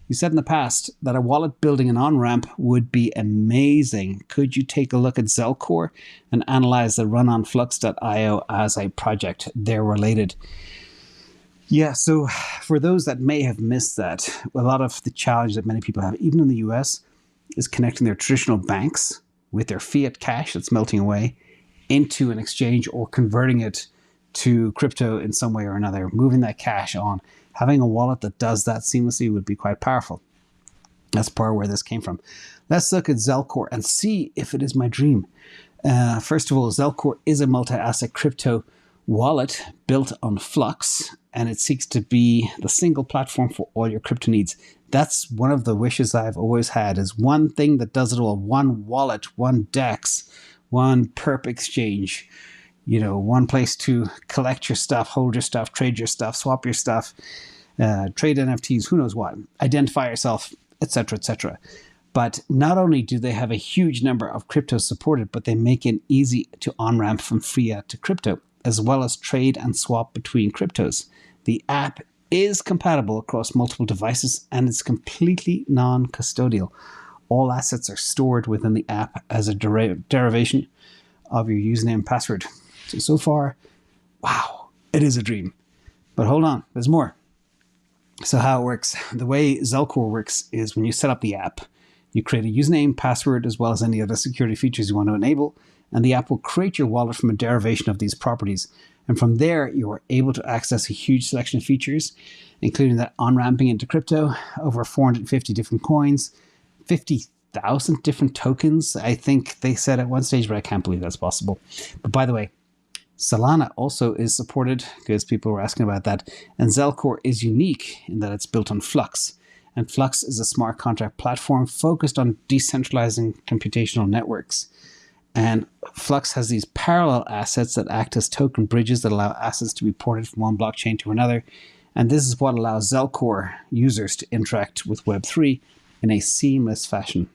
You said in the past that a wallet building an on-ramp would be amazing. Could you take a look at Zelcore and analyze the run on flux.io as a project? They're related. Yeah, so for those that may have missed that, a lot of the challenge that many people have, even in the US, is connecting their traditional banks with their fiat cash that's melting away into an exchange or converting it to crypto in some way or another, moving that cash on. Having a wallet that does that seamlessly would be quite powerful. That's part of where this came from. Let's look at Zelcore and see if it is my dream. First of all, Zelcore is a multi-asset crypto wallet built on Flux, and it seeks to be the single platform for all your crypto needs. That's one of the wishes I've always had, is one thing that does it all. One wallet, one DEX, one perp exchange, one place to collect your stuff, hold your stuff, trade your stuff, swap your stuff, trade NFTs, who knows what, identify yourself, etc., etc. But not only do they have a huge number of cryptos supported, but they make it easy to on-ramp from fiat to crypto, as well as trade and swap between cryptos. The app is compatible across multiple devices, and it's completely non-custodial. All assets are stored within the app as a derivation of your username and password. So far, wow, it is a dream. But hold on, there's more. So how it works, the way Zelcore works is when you set up the app, you create a username, password, as well as any other security features you want to enable, and the app will create your wallet from a derivation of these properties. And from there, you are able to access a huge selection of features, including that on-ramping into crypto, over 450 different coins, 50,000 different tokens, I think they said at one stage, but I can't believe that's possible. But by the way, Solana also is supported, because people were asking about that. And Zelcore is unique in that it's built on Flux. And Flux is a smart contract platform focused on decentralizing computational networks. And Flux has these parallel assets that act as token bridges that allow assets to be ported from one blockchain to another. And this is what allows Zelcore users to interact with Web3 in a seamless fashion.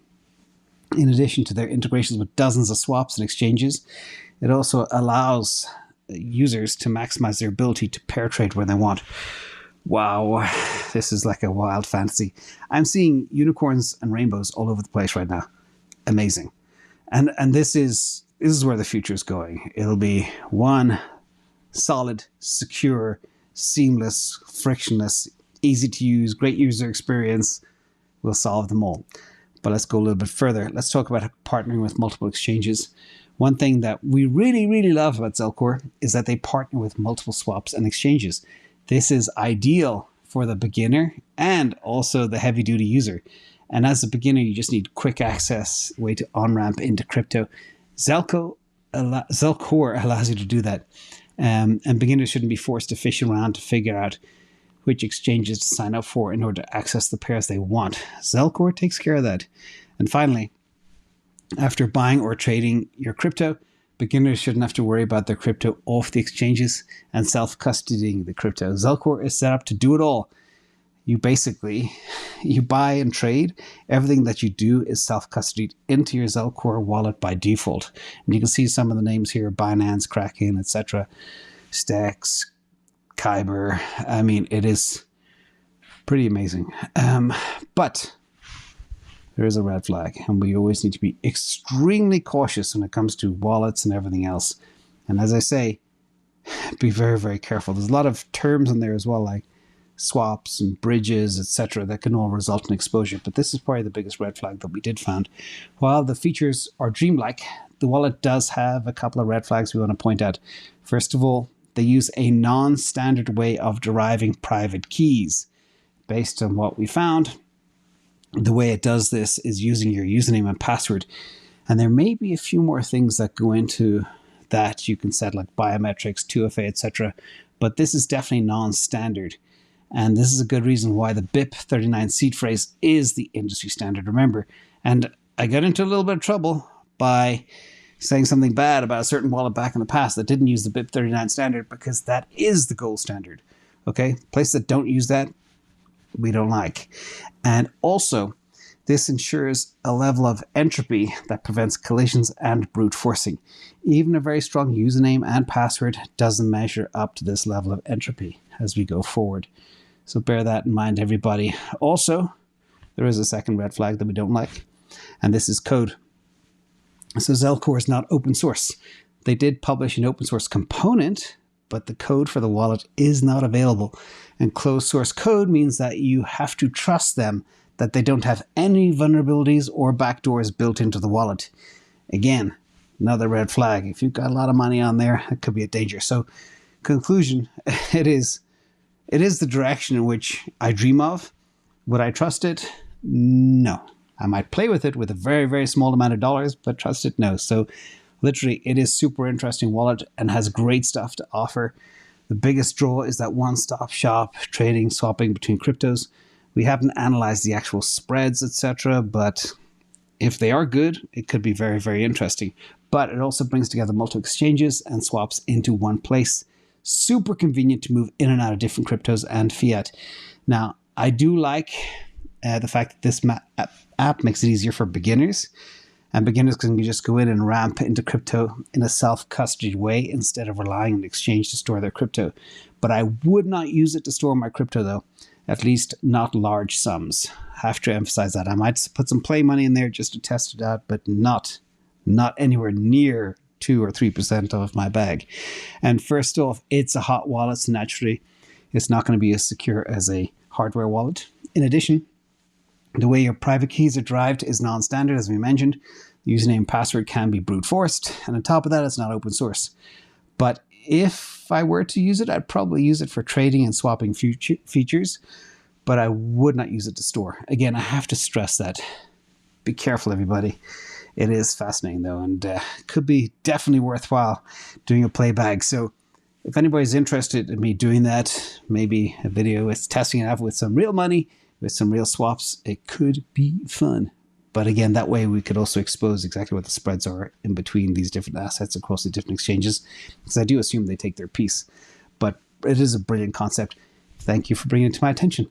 In addition to their integrations with dozens of swaps and exchanges, it also allows users to maximize their ability to pair trade where they want. Wow, this is like a wild fantasy. I'm seeing unicorns and rainbows all over the place right now. Amazing. And this is where the future is going. It'll be one solid, secure, seamless, frictionless, easy to use, great user experience will solve them all. But let's go a little bit further. Let's talk about partnering with multiple exchanges. One thing that we really, really love about Zelcore is that they partner with multiple swaps and exchanges. This is ideal for the beginner and also the heavy-duty user. And as a beginner, you just need quick access, way to on-ramp into crypto. Zelcore allows you to do that. And beginners shouldn't be forced to fish around to figure out which exchanges to sign up for in order to access the pairs they want. Zelcore takes care of that. And finally, after buying or trading your crypto, beginners shouldn't have to worry about their crypto off the exchanges and self-custodying the crypto. Zelcore is set up to do it all. You buy and trade. Everything that you do is self-custodied into your Zelcore wallet by default. And you can see some of the names here: Binance, Kraken, etc., Stex, Kyber. I mean, it is pretty amazing. But there is a red flag, and we always need to be extremely cautious when it comes to wallets and everything else. And as I say, be very, very careful. There's a lot of terms in there as well, like swaps and bridges, etc., that can all result in exposure. But this is probably the biggest red flag that we did find. While the features are dreamlike, the wallet does have a couple of red flags we want to point out. First of all, they use a non-standard way of deriving private keys. Based on what we found, the way it does this is using your username and password. And there may be a few more things that go into that you can set, like biometrics, 2FA, etc. But this is definitely non-standard. And this is a good reason why the BIP39 seed phrase is the industry standard, remember. And I got into a little bit of trouble by saying something bad about a certain wallet back in the past that didn't use the BIP39 standard, because that is the gold standard. Okay? Places that don't use that, we don't like. And also, this ensures a level of entropy that prevents collisions and brute forcing. Even a very strong username and password doesn't measure up to this level of entropy as we go forward. So bear that in mind, everybody. Also, there is a second red flag that we don't like, and this is code. So Zelcore is not open source. They did publish an open source component, but the code for the wallet is not available. And closed source code means that you have to trust them that they don't have any vulnerabilities or backdoors built into the wallet. Again, another red flag. If you've got a lot of money on there, it could be a danger. So, conclusion, it is the direction in which I dream of. Would I trust it? No. I might play with it with a very, very small amount of dollars, but trust it? No. So literally, it is super interesting wallet and has great stuff to offer. The biggest draw is that one-stop shop trading, swapping between cryptos. We haven't analyzed the actual spreads, etc., but if they are good, it could be very, very interesting. But it also brings together multiple exchanges and swaps into one place. Super convenient to move in and out of different cryptos and fiat. Now, I do like the fact that this app makes it easier for beginners. And beginners can just go in and ramp into crypto in a self-custody way instead of relying on the exchange to store their crypto. But I would not use it to store my crypto, though. At least not large sums. Have to emphasize that. I might put some play money in there just to test it out, but not anywhere near 2 or 3% of my bag. And first off, it's a hot wallet, so naturally it's not going to be as secure as a hardware wallet. In addition, the way your private keys are derived is non-standard, as we mentioned. The username and password can be brute forced, and on top of that, it's not open source. But if I were to use it, I'd probably use it for trading and swapping features, but I would not use it to store. Again, I have to stress that. Be careful, everybody. It is fascinating, though, and could be definitely worthwhile doing a play bag. So if anybody's interested in me doing that, maybe a video with testing it out with some real money, with some real swaps, it could be fun. But again, that way we could also expose exactly what the spreads are in between these different assets across the different exchanges, because I do assume they take their piece. But it is a brilliant concept. Thank you for bringing it to my attention.